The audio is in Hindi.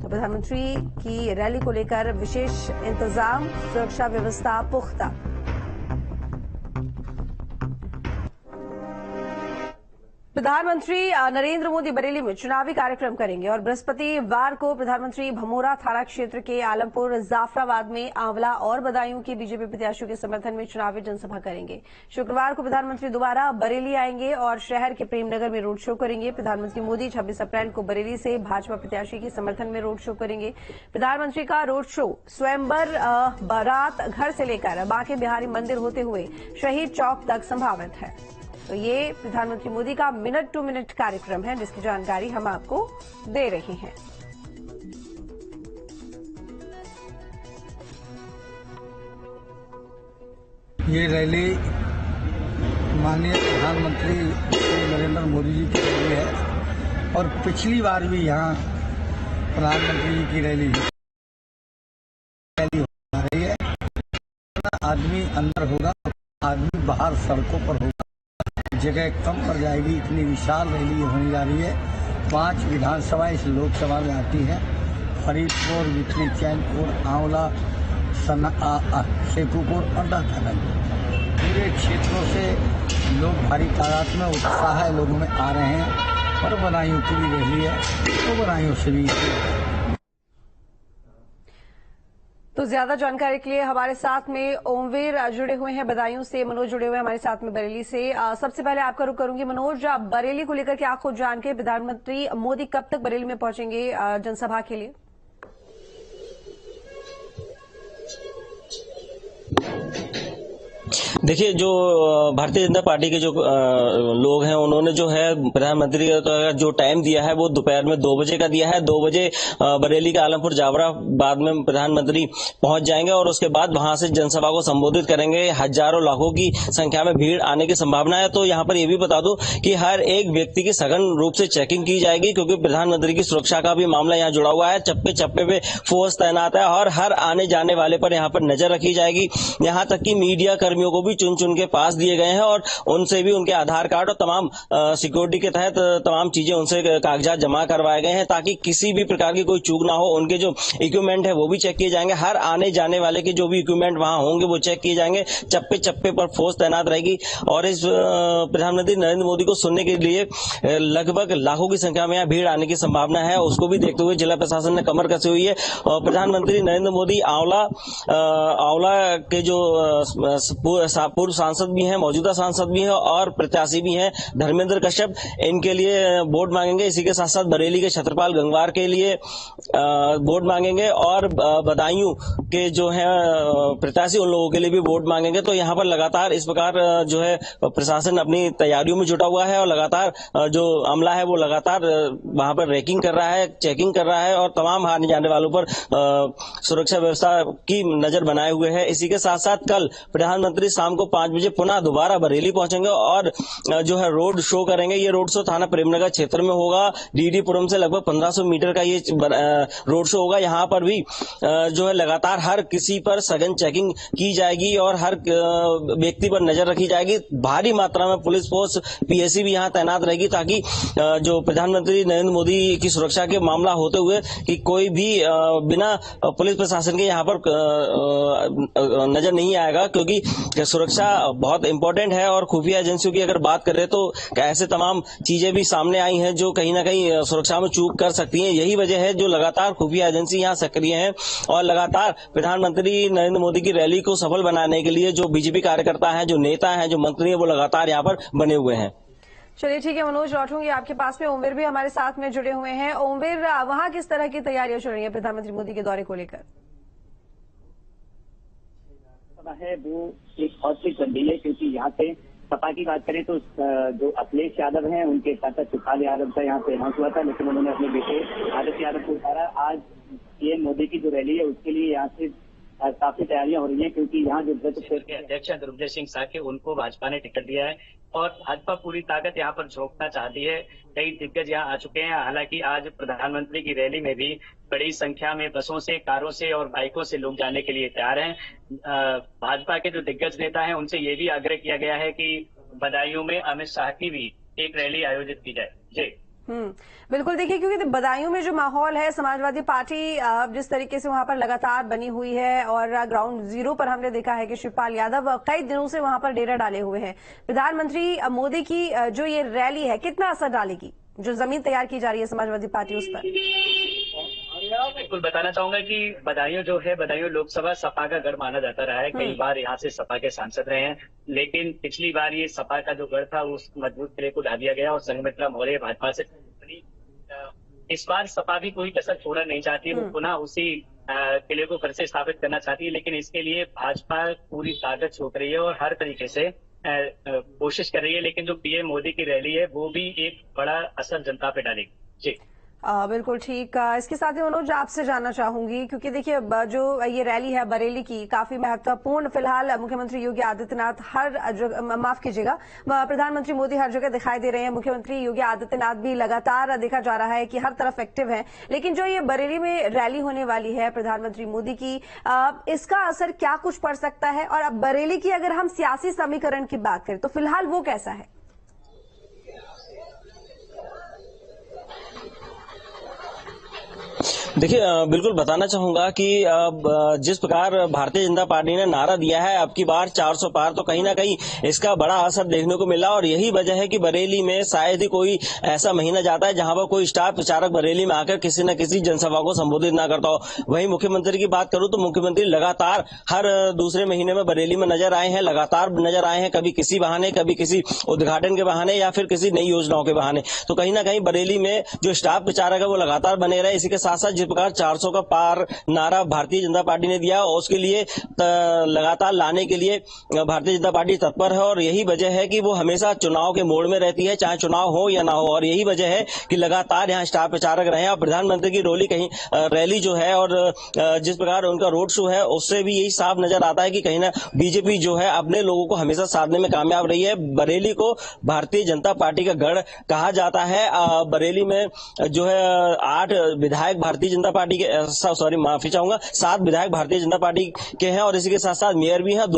तो प्रधानमंत्री की रैली को लेकर विशेष इंतजाम, सुरक्षा व्यवस्था पुख्ता। प्रधानमंत्री नरेंद्र मोदी बरेली में चुनावी कार्यक्रम करेंगे और बृहस्पतिवार को प्रधानमंत्री भमोरा थाना क्षेत्र के आलमपुर जाफराबाद में आंवला और बदायूं के बीजेपी प्रत्याशियों के समर्थन में चुनावी जनसभा करेंगे। शुक्रवार को प्रधानमंत्री दोबारा बरेली आएंगे और शहर के प्रेमनगर में रोड शो करेंगे। प्रधानमंत्री मोदी 26 अप्रैल को बरेली से भाजपा प्रत्याशी के समर्थन में रोड शो करेंगे। प्रधानमंत्री का रोड शो स्वयंवर बारात घर से लेकर बांके बिहारी मंदिर होते हुए शहीद चौक तक संभावित है। तो ये प्रधानमंत्री मोदी का मिनट टू मिनट कार्यक्रम है, जिसकी जानकारी हम आपको दे रहे हैं। ये रैली माननीय प्रधानमंत्री नरेंद्र मोदी जी की रैली है और पिछली बार भी यहाँ प्रधानमंत्री जी की रैली हो रही है। आदमी अंदर होगा, आदमी बाहर सड़कों पर होगा, जगह कम पड़ जाएगी। इतनी विशाल रैली होने जा रही है। 5 विधानसभा इस लोकसभा में आती है। फरीदपुर, बिजली, चैनपुर, आंवला, शेखुपुर और दातागंज, पूरे क्षेत्रों से लोग भारी तादाद में, उत्साह है लोगों में आ रहे हैं। और बदायूं की भी रैली है, तो बदायूं से भी। तो ज्यादा जानकारी के लिए हमारे साथ में ओमवीर जुड़े हुए हैं, बदायूं से मनोज जुड़े हुए हैं हमारे साथ में बरेली से। सबसे पहले आपका रुख करूंगी मनोज, बरेली को लेकर के आप खुद जान के प्रधानमंत्री मोदी कब तक बरेली में पहुंचेंगे जनसभा के लिए? देखिए, जो भारतीय जनता पार्टी के जो लोग हैं, उन्होंने जो है प्रधानमंत्री का जो टाइम दिया है वो दोपहर में 2 बजे का दिया है। 2 बजे बरेली के आलमपुर जाफराबाद में प्रधानमंत्री पहुंच जाएंगे और उसके बाद वहां से जनसभा को संबोधित करेंगे। हजारों लाखों की संख्या में भीड़ आने की संभावना है। तो यहाँ पर ये भी बता दूं कि हर एक व्यक्ति की सघन रूप से चेकिंग की जाएगी, क्योंकि प्रधानमंत्री की सुरक्षा का भी मामला यहाँ जुड़ा हुआ है। चप्पे चप्पे पे फोर्स तैनात है और हर आने जाने वाले पर यहाँ पर नजर रखी जाएगी। यहाँ तक कि मीडिया कर्मियों को भी चुन चुन के पास दिए गए हैं और उनसे भी उनके आधार कार्ड और तमाम सिक्योरिटी के तहत तमाम चीजें उनसे कागजात जमा करवाए गए हैं, ताकि किसी भी प्रकार की कोई चूक ना हो। उनके जो इक्विपमेंट है वो भी चेक किए जाएंगे। हर आने जाने वाले के जो भी इक्विपमेंट वहां होंगे वो चेक किए जाएंगे। चप्पे चप्पे पर फोर्स तैनात रहेगी और इस प्रधानमंत्री नरेंद्र मोदी को सुनने के लिए लगभग लाखों की संख्या में यहाँ भीड़ आने की संभावना है। उसको भी देखते हुए जिला प्रशासन ने कमर कसी हुई है। और प्रधानमंत्री नरेंद्र मोदी आंवला के जो पूर्व सांसद भी हैं, मौजूदा सांसद भी हैं और प्रत्याशी भी हैं, धर्मेंद्र कश्यप, इनके लिए वोट मांगेंगे। इसी के साथ साथ बरेली के छत्रपाल गंगवार के लिए वोट मांगेंगे और बदायूं के जो है प्रत्याशी, उन लोगों के लिए भी वोट मांगेंगे। तो यहाँ पर लगातार इस प्रकार जो है प्रशासन अपनी तैयारियों में जुटा हुआ है और लगातार जो अमला है वो लगातार वहां पर रैकिंग कर रहा है, चेकिंग कर रहा है और तमाम आने जाने वालों पर सुरक्षा व्यवस्था की नजर बनाए हुए है। इसी के साथ साथ कल प्रधानमंत्री शाम को 5 बजे पुनः दोबारा बरेली पहुंचेंगे और जो है रोड शो करेंगे। ये रोड शो थाना प्रेमनगर क्षेत्र में होगा। डीडीपुरम से लगभग 1500 मीटर का ये रोड शो होगा। यहाँ पर भी जो है लगातार हर किसी पर सघन चेकिंग की जाएगी और हर व्यक्ति पर नजर रखी जाएगी। भारी मात्रा में पुलिस फोर्स, पीएसी भी यहाँ तैनात रहेगी, ताकि जो प्रधानमंत्री नरेंद्र मोदी की सुरक्षा के मामला होते हुए कि कोई भी बिना पुलिस प्रशासन के यहाँ पर नजर नहीं आएगा, क्योंकि सुरक्षा बहुत इंपॉर्टेंट है। और खुफिया एजेंसियों की अगर बात करें तो ऐसे तमाम चीजें भी सामने आई हैं जो कहीं ना कहीं सुरक्षा में चूक कर सकती हैं। यही वजह है जो लगातार खुफिया एजेंसी यहाँ सक्रिय हैं और लगातार प्रधानमंत्री नरेंद्र मोदी की रैली को सफल बनाने के लिए जो बीजेपी कार्यकर्ता हैं, जो नेता हैं, जो मंत्री हैं, वो लगातार यहाँ पर बने हुए हैं। चलिए ठीक है मनोज, लौटूंगी आपके पास में। ओमवीर भी हमारे साथ में जुड़े हुए हैं। ओमवीर, वहां किस तरह की तैयारियां चल रही है प्रधानमंत्री मोदी के दौरे को लेकर? है वो एक बहुत सी गंभीर है, क्योंकि यहाँ पे सपा की बात करें तो जो अखिलेश यादव हैं उनके चाचा सुखाल यादव का यहाँ पे अनाउंस हुआ था, लेकिन उन्होंने अपने बेटे आदित्य यादव को उतारा। आज पीएम मोदी की जो रैली है उसके लिए यहाँ से काफी तैयारियां हो रही हैं, क्योंकि यहाँ जो क्षेत्र के अध्यक्ष हैं ध्रुवजय सिंह साके, उनको भाजपा ने टिकट दिया है और भाजपा पूरी ताकत यहाँ पर झोंकना चाहती है। कई दिग्गज यहाँ आ चुके हैं। हालांकि आज प्रधानमंत्री की रैली में भी बड़ी संख्या में बसों से, कारों से और बाइकों से लोग जाने के लिए तैयार हैं। भाजपा के जो दिग्गज नेता हैं उनसे ये भी आग्रह किया गया है कि बदायूं में अमित शाह की भी एक रैली आयोजित की जाए। जी बिल्कुल। देखिए, क्योंकि बदायूं में जो माहौल है, समाजवादी पार्टी जिस तरीके से वहां पर लगातार बनी हुई है और ग्राउंड जीरो पर हमने देखा है कि शिवपाल यादव कई दिनों से वहां पर डेरा डाले हुए हैं। प्रधानमंत्री मोदी की जो ये रैली है, कितना असर डालेगी, जो जमीन तैयार की जा रही है समाजवादी पार्टी उस पर? बिल्कुल बताना चाहूंगा कि बदायूं जो है, बदायूं लोकसभा सपा का गढ़ माना जाता रहा है। कई बार यहाँ से सपा के सांसद रहे हैं, लेकिन पिछली बार ये सपा का जो गढ़ था उस मजबूत किले को ढा दिया गया और संघमित्रा मौर्य भाजपा से बनी। इस बार सपा भी कोई कसर छोड़ना नहीं चाहती, वो पुनः उसी किले को फिर से स्थापित करना चाहती है। लेकिन इसके लिए भाजपा पूरी ताकत झोंक रही है और हर तरीके से कोशिश कर रही है। लेकिन जो पीएम मोदी की रैली है वो भी एक बड़ा असर जनता पे डालेगी। जी बिल्कुल ठीक। इसके साथ ही मनोज, आपसे जानना चाहूंगी, क्योंकि देखिए जो ये रैली है बरेली की, काफी महत्वपूर्ण। फिलहाल मुख्यमंत्री योगी आदित्यनाथ हर जगह, माफ कीजिएगा, प्रधानमंत्री मोदी हर जगह दिखाई दे रहे हैं। मुख्यमंत्री योगी आदित्यनाथ भी लगातार देखा जा रहा है कि हर तरफ एक्टिव है। लेकिन जो ये बरेली में रैली होने वाली है प्रधानमंत्री मोदी की, इसका असर क्या कुछ पड़ सकता है? और अब बरेली की अगर हम सियासी समीकरण की बात करें तो फिलहाल वो कैसा है? देखिए, बिल्कुल बताना चाहूंगा कि जिस प्रकार भारतीय जनता पार्टी ने नारा दिया है अब की बार 400 पार, तो कहीं ना कहीं इसका बड़ा असर देखने को मिला। और यही वजह है कि बरेली में शायद ही कोई ऐसा महीना जाता है जहां पर कोई स्टार प्रचारक बरेली में आकर किसी न किसी जनसभा को संबोधित ना करता हो। वहीं मुख्यमंत्री की बात करूं तो मुख्यमंत्री लगातार हर दूसरे महीने में बरेली में नजर आए हैं, लगातार नजर आए हैं, कभी किसी बहाने, कभी किसी उद्घाटन के बहाने या फिर किसी नई योजनाओं के बहाने। तो कहीं ना कहीं बरेली में जो स्टार प्रचारक है वो लगातार बने रहे। इसी के साथ साथ जिस प्रकार 400 का पार नारा भारतीय जनता पार्टी ने दिया और उसके लिए लगातार लाने के लिए भारतीय जनता पार्टी तत्पर है। और यही वजह है कि वो हमेशा चुनाव के मोड़ में रहती है, चाहे चुनाव हो या ना हो। और यही वजह है कि लगातार यहाँ स्टार प्रचारक रहे। और प्रधानमंत्री की रैली जो है और जिस प्रकार उनका रोड शो है उससे भी यही साफ नजर आता है कि कहीं ना बीजेपी जो है अपने लोगों को हमेशा साधने में कामयाब रही है। बरेली को भारतीय जनता पार्टी का गढ़ कहा जाता है। बरेली में जो है 8 विधायक भारतीय जनता पार्टी के, सॉरी माफी चाहूंगा, 7 विधायक भारतीय जनता पार्टी के हैं और इसी के साथ साथ मेयर भी हैं।